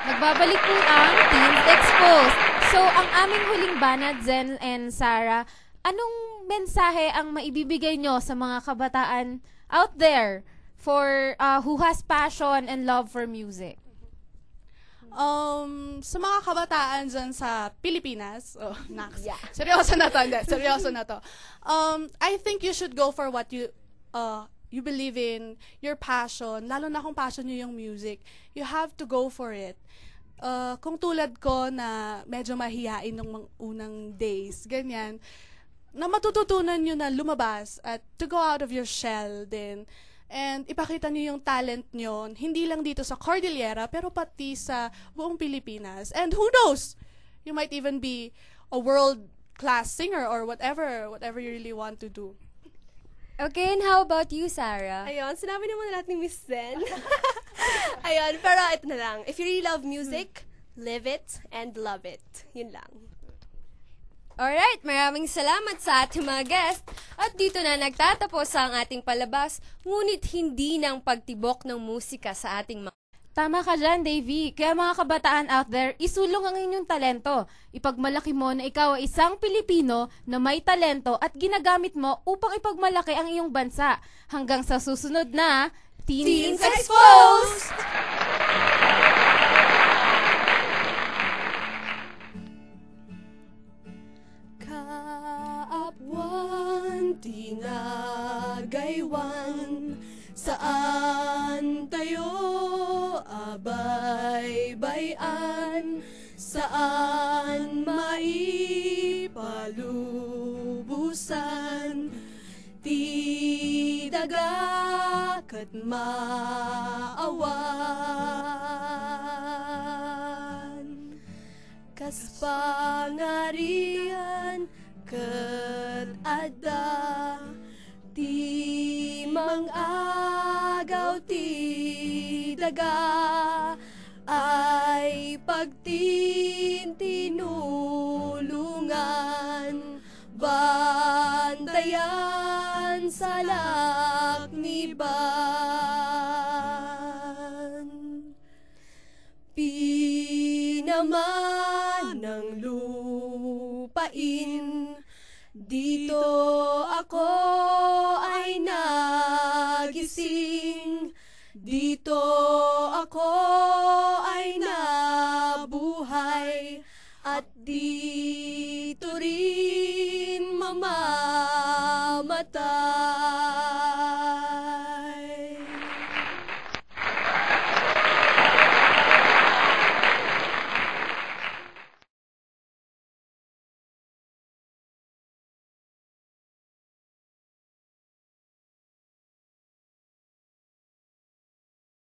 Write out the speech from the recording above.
Nagbabalik po ang Teens Exposed. So, ang aming huling banat, Zen and Sarah, anong mensahe ang maibibigay nyo sa mga kabataan out there for who has passion and love for music? Sa mga kabataan dyan sa Pilipinas, seryoso na to, hindi, seryoso na to. I think you should go for what you believe in, your passion, lalo na kung passion nyo yung music, you have to go for it. Kung tulad ko na medyo mahihain ng mga unang days, ganyan, na matututunan nyo na lumabas at to go out of your shell din. And ipakita nyo yung talent nyo, hindi lang dito sa Cordillera, pero pati sa buong Pilipinas. And who knows, you might even be a world-class singer or whatever you really want to do. Okay, and how about you, Sarah? Ayun, sinabi naman lahat ni Miss Zen. Ayun, pero ito na lang. If you really love music, live it and love it. Yun lang. Alright, maraming salamat sa ating mga guest. At dito na nagtatapos ang ating palabas, ngunit hindi ng pagtibok ng musika sa ating mga... Tama ka dyan, Davey. Kaya mga kabataan out there, isulong ang inyong talento. Ipagmalaki mo na ikaw ay isang Pilipino na may talento at ginagamit mo upang ipagmalaki ang iyong bansa. Hanggang sa susunod na Teens Exposed! Kaapwan, tinagaywan, saan tayo abay-bayan, saan maipalubusan, ti dagak at maawan. Kas pangarian ket ada ti mangagaw ti daga ay pagtintinulungan bantayan sa lakniban. Pinaman ng lupain, dito ako ay nagising, dito ako ay nabuhay, at di